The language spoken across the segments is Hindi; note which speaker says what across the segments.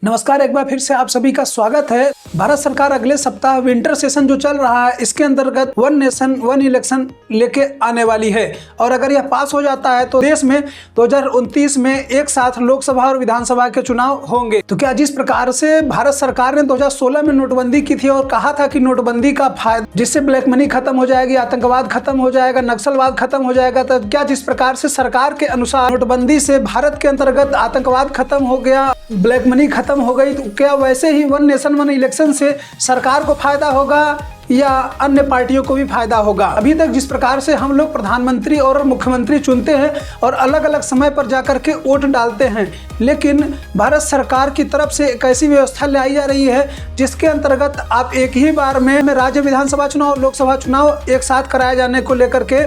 Speaker 1: नमस्कार, एक बार फिर से आप सभी का स्वागत है। भारत सरकार अगले सप्ताह विंटर सेशन जो चल रहा है इसके अंतर्गत वन नेशन वन इलेक्शन लेके आने वाली है और अगर यह पास हो जाता है तो देश में 2029 में एक साथ लोकसभा और विधानसभा के चुनाव होंगे। तो क्या जिस प्रकार से भारत सरकार ने 2016 में नोटबंदी की थी और कहा था कि नोटबंदी का फायदा जिससे ब्लैक मनी खत्म हो जाएगी, आतंकवाद खत्म हो जाएगा, नक्सलवाद खत्म हो जाएगा, तो क्या जिस प्रकार से सरकार के अनुसार नोटबंदी से भारत के अंतर्गत आतंकवाद खत्म हो गया, ब्लैक मनी खत्म हो गई, तो क्या वैसे ही वन नेशन वन इलेक्शन से सरकार को फायदा होगा या अन्य पार्टियों को भी फायदा होगा? अभी तक जिस प्रकार से हम लोग प्रधानमंत्री और मुख्यमंत्री चुनते हैं और अलग अलग समय पर जाकर के वोट डालते हैं, लेकिन भारत सरकार की तरफ से एक ऐसी व्यवस्था लाई जा रही है जिसके अंतर्गत आप एक ही बार में राज्य विधानसभा चुनाव, लोकसभा चुनाव एक साथ कराए जाने को लेकर के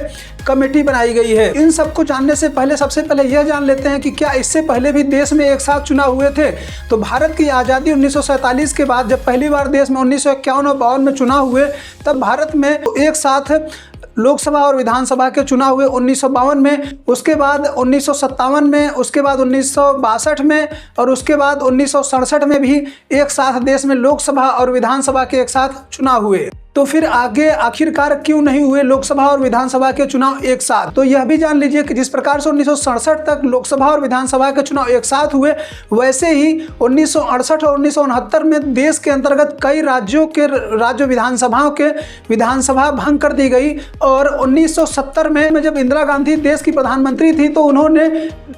Speaker 1: कमेटी बनाई गई है। इन सबको जानने से पहले सबसे पहले यह जान लेते हैं कि क्या इससे पहले भी देश में एक साथ चुनाव हुए थे। तो भारत की आज़ादी 1947 के बाद जब पहली बार देश में 1951 और 52 में चुनाव हुए, तब भारत में एक साथ लोकसभा और विधानसभा के चुनाव हुए 1952 में, उसके बाद 1957 में, उसके बाद 1962 में और उसके बाद 1967 में भी एक साथ देश में लोकसभा और विधानसभा के एक साथ चुनाव हुए। तो फिर आगे आखिरकार क्यों नहीं हुए लोकसभा और विधानसभा के चुनाव एक साथ? तो यह भी जान लीजिए कि जिस प्रकार से 1967 तक लोकसभा और विधानसभा के चुनाव एक साथ हुए, वैसे ही 1968 और 1969 में देश के अंतर्गत कई राज्यों के राज्य विधानसभाओं के विधानसभा भंग कर दी गई और 1970 में जब इंदिरा गांधी देश की प्रधानमंत्री थी तो उन्होंने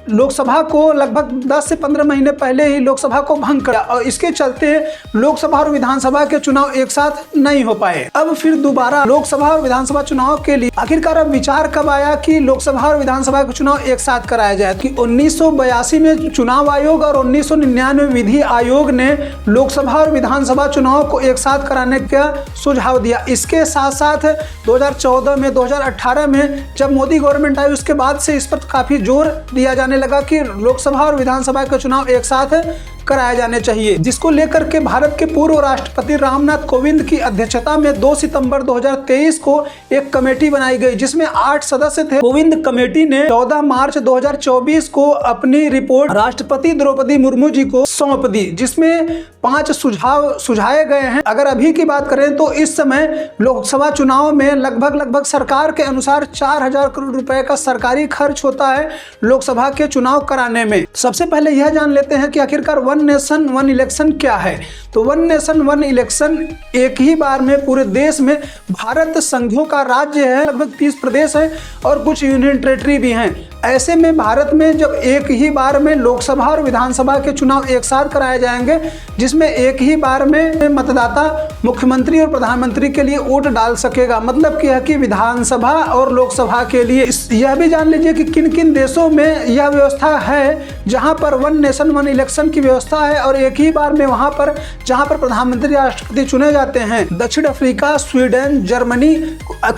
Speaker 1: लोकसभा को लगभग 10 से 15 महीने पहले ही लोकसभा को भंग किया और इसके चलते लोकसभा और विधानसभा के चुनाव एक साथ नहीं हो पाए। अब फिर दोबारा लोकसभा और विधानसभा चुनाव के लिए आखिरकार अब विचार कब आया कि लोकसभा और विधानसभा के चुनाव एक साथ कराया जाए? कि 1982 में चुनाव आयोग और 1999 विधि आयोग ने लोकसभा और विधानसभा चुनाव को एक साथ कराने का सुझाव दिया। इसके साथ साथ 2014 में, 2018 में जब मोदी गवर्नमेंट आई उसके बाद से इस पर काफी जोर दिया जाने लगा कि लोकसभा और विधानसभा के चुनाव एक साथ कराए जाने चाहिए, जिसको लेकर के भारत के पूर्व राष्ट्रपति रामनाथ कोविंद की अध्यक्षता में 2 सितंबर 2023 को एक कमेटी बनाई गई जिसमें 8 सदस्य थे। कोविंद कमेटी ने 14 मार्च 2024 को अपनी रिपोर्ट राष्ट्रपति द्रौपदी मुर्मू जी को सौंप दी, जिसमें 5 सुझाव सुझाए गए हैं। अगर अभी की बात करें तो इस समय लोकसभा चुनाव में लगभग सरकार के अनुसार 4000 करोड़ रुपए का सरकारी खर्च होता है लोकसभा के चुनाव कराने में। सबसे पहले यह जान लेते हैं कि आखिरकार वन नेशन वन इलेक्शन क्या है। तो वन नेशन वन इलेक्शन एक ही बार में पूरे देश में, भारत संघों का राज्य है, लगभग 30 प्रदेश हैं और कुछ यूनियन टेरिटरी भी हैं। ऐसे में भारत में जब एक ही बार में लोकसभा और विधानसभा के चुनाव एक साथ कराए जाएंगे, जिसमें एक ही बार में मतदाता मुख्यमंत्री और प्रधानमंत्री के लिए वोट डाल सकेगा। मतलब क्या है कि विधानसभा और लोकसभा के लिए। यह भी जान लीजिए कि किन किन देशों में यह व्यवस्था है जहां पर वन नेशन वन इलेक्शन की व्यवस्था है और एक ही बार में वहां पर जहां पर प्रधानमंत्री राष्ट्रपति चुने जाते हैं। दक्षिण अफ्रीका, स्वीडन, जर्मनी,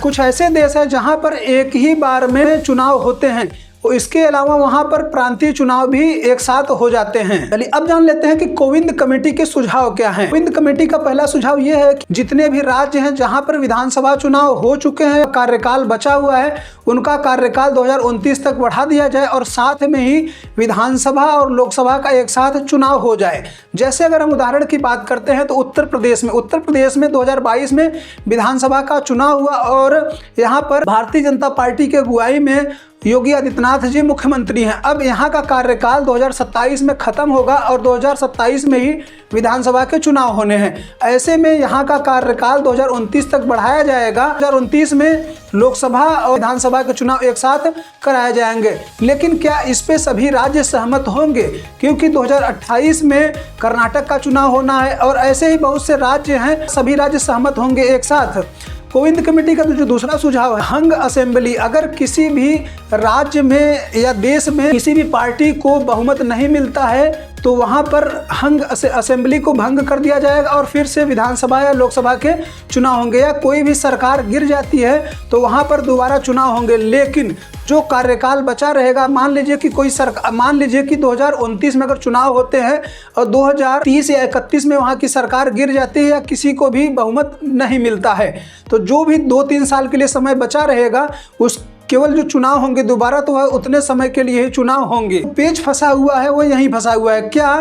Speaker 1: कुछ ऐसे देश है जहां पर एक ही बार में चुनाव होते हैं। इसके अलावा वहां पर प्रांतीय चुनाव भी एक साथ हो जाते हैं। चलिए अब जान लेते हैं कि कोविंद कमेटी के सुझाव क्या हैं। कोविंद कमेटी का पहला सुझाव यह है कि जितने भी राज्य हैं जहां पर विधानसभा चुनाव हो चुके हैं, कार्यकाल बचा हुआ है, उनका कार्यकाल 2029 तक बढ़ा दिया जाए और साथ में ही विधानसभा और लोकसभा का एक साथ चुनाव हो जाए। जैसे अगर हम उदाहरण की बात करते हैं तो उत्तर प्रदेश में 2022 में विधानसभा का चुनाव हुआ और यहाँ पर भारतीय जनता पार्टी के अगुवाई में योगी आदित्यनाथ जी मुख्यमंत्री हैं। अब यहाँ का कार्यकाल 2027 में खत्म होगा और 2027 में ही विधानसभा के चुनाव होने हैं। ऐसे में यहाँ का कार्यकाल 2029 तक बढ़ाया जाएगा। 2029 में लोकसभा और विधानसभा के चुनाव एक साथ कराए जाएंगे। लेकिन क्या इस पे सभी राज्य सहमत होंगे? क्योंकि 2028 में कर्नाटक का चुनाव होना है और ऐसे ही बहुत से राज्य हैं, सभी राज्य सहमत होंगे एक साथ। कोविंद कमेटी का जो दूसरा सुझाव है हंग असेंबली। अगर किसी भी राज्य में या देश में किसी भी पार्टी को बहुमत नहीं मिलता है तो वहाँ पर हंग असेंबली को भंग कर दिया जाएगा और फिर से विधानसभा या लोकसभा के चुनाव होंगे। या कोई भी सरकार गिर जाती है तो वहाँ पर दोबारा चुनाव होंगे। लेकिन जो कार्यकाल बचा रहेगा, मान लीजिए कि कोई सरकार, मान लीजिए कि 2029 में अगर चुनाव होते हैं और 2030 या 31 में वहाँ की सरकार गिर जाती है या किसी को भी बहुमत नहीं मिलता है, तो जो भी 2-3 साल के लिए समय बचा रहेगा उस केवल जो चुनाव होंगे दोबारा तो वह उतने समय के लिए ही चुनाव होंगे। पेच फंसा हुआ है वो यहीं फंसा हुआ है। क्या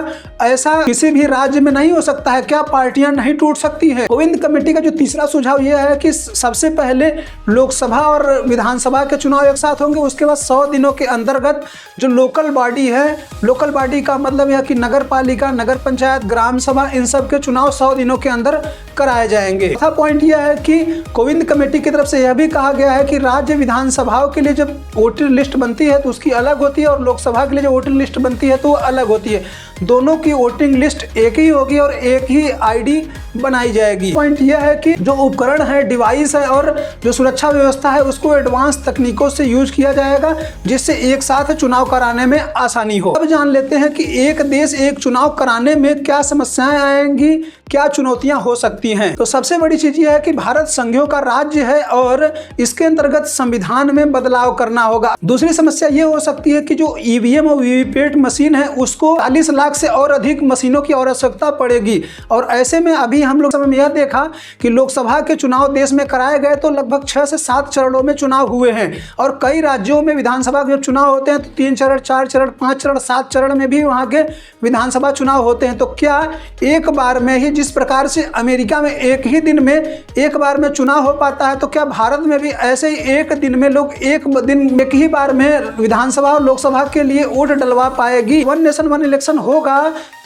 Speaker 1: ऐसा किसी भी राज्य में नहीं हो सकता है? क्या पार्टियां नहीं टूट सकती है? गोविंद कमेटी का जो तीसरा सुझाव यह है कि सबसे पहले लोकसभा और विधानसभा के चुनाव एक साथ होंगे, उसके बाद 100 दिनों के अंतर्गत जो लोकल बॉडी है, लोकल बॉडी का मतलब यह कि नगर पालिका, नगर पंचायत, ग्राम सभा, इन सब के चुनाव 100 दिनों के अंदर कराए जाएंगे। चौथा पॉइंट यह है कि गोविंद कमेटी की तरफ से यह भी कहा गया है कि राज्य विधानसभाओं के लिए जब वोटर लिस्ट बनती है तो उसकी अलग होती है और लोकसभा के लिए जो वोटर लिस्ट बनती है तो वो अलग होती है। दोनों की वोटिंग लिस्ट एक ही होगी और एक ही आईडी बनाई जाएगी। पॉइंट यह है कि जो उपकरण है, डिवाइस है और जो सुरक्षा व्यवस्था है उसको एडवांस तकनीकों से यूज किया जाएगा जिससे एक साथ चुनाव कराने में आसानी हो। अब जान लेते हैं कि एक देश एक चुनाव कराने में क्या समस्याएं आएंगी, क्या चुनौतियां हो सकती हैं। तो सबसे बड़ी चीज यह है कि भारत संघीय का राज्य है और इसके अंतर्गत संविधान में बदलाव करना होगा। दूसरी समस्या ये हो सकती है कि जो ईवीएम और वीवीपैट मशीन है उसको 40 लाख से और अधिक मशीनों की आवश्यकता पड़ेगी। और ऐसे में अभी हम लोग समय में यह देखा कि लोकसभा के चुनाव देश में कराए गए तो लगभग 6 से 7 चरणों में चुनाव हुए हैं और कई राज्यों में विधानसभा के चुनाव होते हैं तो 3 चरण, 4 चरण, 5 चरण, 7 चरण में भी वहां के विधानसभा चुनाव होते हैं। तो क्या एक बार में ही, जिस प्रकार से अमेरिका में एक ही दिन में एक बार में चुनाव हो पाता है, तो क्या भारत में भी ऐसे ही एक दिन में लोग एक ही बार में विधानसभा और लोकसभा के लिए वोट डलवा पाएगी? वन नेशन वन इलेक्शन होगा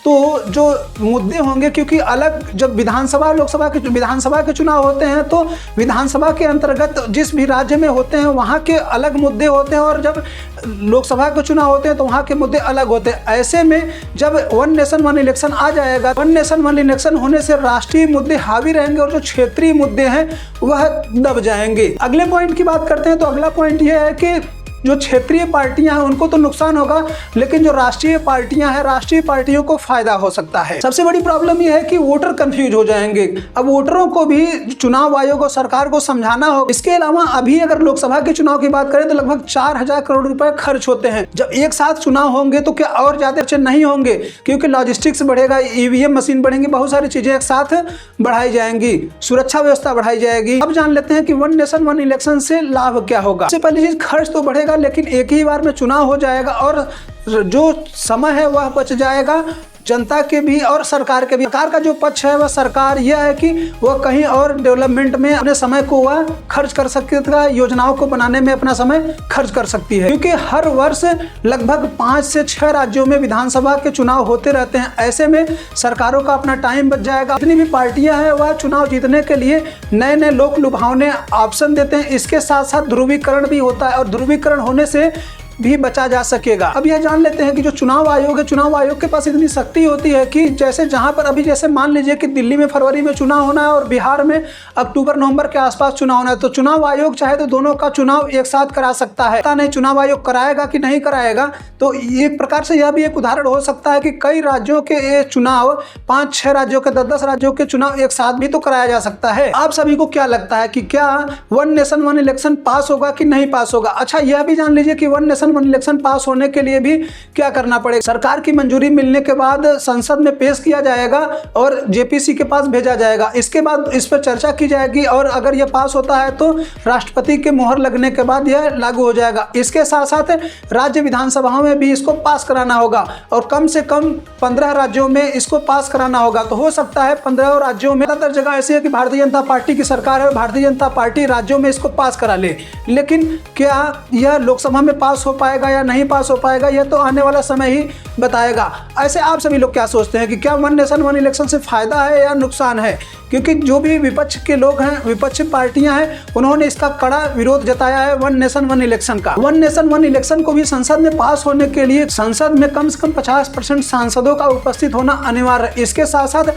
Speaker 1: तो जो मुद्दे होंगे, क्योंकि अलग जब विधानसभा के चुनाव होते हैं तो विधानसभा के अंतर्गत जिस भी राज्य में होते हैं वहाँ के अलग मुद्दे होते हैं और जब लोकसभा के चुनाव होते हैं तो वहाँ के मुद्दे अलग होते हैं। ऐसे में जब वन नेशन वन इलेक्शन आ जाएगा, वन नेशन वन इलेक्शन होने से राष्ट्रीय मुद्दे हावी रहेंगे और जो क्षेत्रीय मुद्दे हैं वह दब जाएंगे। अगले पॉइंट की बात करते हैं तो अगला पॉइंट यह है कि जो क्षेत्रीय पार्टियां हैं उनको तो नुकसान होगा, लेकिन जो राष्ट्रीय पार्टियां हैं, राष्ट्रीय पार्टियों को फायदा हो सकता है। सबसे बड़ी प्रॉब्लम यह है कि वोटर कंफ्यूज हो जाएंगे। अब वोटरों को भी चुनाव आयोग और सरकार को समझाना होगा। इसके अलावा अभी अगर लोकसभा के चुनाव की बात करें तो लगभग 4000 करोड़ रुपए खर्च होते हैं। जब एक साथ चुनाव होंगे तो क्या और ज्यादा खर्च नहीं होंगे, क्योंकि लॉजिस्टिक्स बढ़ेगा, ईवीएम मशीन बढ़ेंगे, बहुत सारी चीजें एक साथ बढ़ाई जाएंगी, सुरक्षा व्यवस्था बढ़ाई जाएगी। अब जान लेते हैं कि वन नेशन वन इलेक्शन से लाभ क्या होगा। सबसे पहली चीज, खर्च तो बढ़ेगा लेकिन एक ही बार में चुनाव हो जाएगा और जो समय है वह बच जाएगा जनता के भी और सरकार के भी। सरकार का जो पक्ष है वह सरकार यह है कि वह कहीं और डेवलपमेंट में अपने समय को वह खर्च कर सकती है, योजनाओं को बनाने में अपना समय खर्च कर सकती है, क्योंकि हर वर्ष लगभग 5 से 6 राज्यों में विधानसभा के चुनाव होते रहते हैं। ऐसे में सरकारों का अपना टाइम बच जाएगा। जितनी भी पार्टियां हैं वह चुनाव जीतने के लिए नए नए लोक लुभावने ऑप्शन देते हैं। इसके साथ साथ ध्रुवीकरण भी होता है और ध्रुवीकरण होने से भी बचा जा सकेगा। अब यह जान लेते हैं कि जो चुनाव आयोग है, चुनाव आयोग के पास इतनी शक्ति होती है कि जैसे जहां पर अभी जैसे मान लीजिए कि दिल्ली में फरवरी में चुनाव होना है और बिहार में अक्टूबर नवंबर के आसपास चुनाव होना है, तो चुनाव आयोग चाहे तो दोनों का चुनाव एक साथ करा सकता है। पता नहीं चुनाव आयोग कराएगा कि नहीं कराएगा। तो एक प्रकार से यह भी एक उदाहरण हो सकता है कि कई राज्यों के चुनाव, 5-6 राज्यों के, 10-10 राज्यों के चुनाव एक साथ भी तो कराया जा सकता है। आप सभी को क्या लगता है कि क्या वन नेशन वन इलेक्शन पास होगा कि नहीं पास होगा? अच्छा, यह भी जान लीजिए कि वन नेशन वन इलेक्शन पास होने के लिए भी क्या करना पड़ेगा। सरकार की मंजूरी मिलने के बाद संसद में पेश किया जाएगा और जेपीसी के पास भेजा जाएगा। इसके बाद इस पर चर्चा की जाएगी और अगर यह पास होता है तो राष्ट्रपति के मुहर लगने के बाद यह लागू हो जाएगा। इसके साथ साथ राज्य विधानसभाओं में भी इसको पास कराना होगा और कम से कम 15 राज्यों में इसको पास कराना होगा। तो हो सकता है 15 राज्यों में, ज्यादातर जगह ऐसी है कि भारतीय जनता पार्टी की सरकार है, भारतीय जनता पार्टी राज्यों में इसको पास करा ले। लेकिन क्या यह लोकसभा में पास हो पाएगा या नहीं पास हो पाएगा, यह तो आने वाला समय ही बताएगा। ऐसे आप सभी लोग क्या सोचते हैं कि क्या वन नेशन वन इलेक्शन से फायदा है या नुकसान है? क्योंकि जो भी विपक्ष के लोग हैं, विपक्ष पार्टियां हैं, उन्होंने इसका कड़ा विरोध जताया है वन नेशन वन इलेक्शन का। वन नेशन वन इलेक्शन को भी संसद में पास होने के लिए संसद में कम से कम 50% सांसदों का उपस्थित होना अनिवार्य है। इसके साथ साथ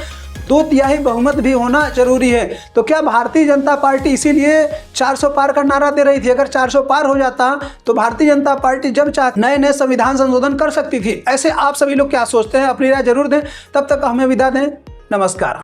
Speaker 1: 2/3 बहुमत भी होना जरूरी है। तो क्या भारतीय जनता पार्टी इसीलिए 400 पार का नारा दे रही थी? अगर 400 पार हो जाता तो भारतीय जनता पार्टी जब चाहे नए नए संविधान संशोधन कर सकती थी। ऐसे आप सभी लोग क्या सोचते हैं? अपनी राय जरूर दें। तब तक हमें विदा दें। नमस्कार।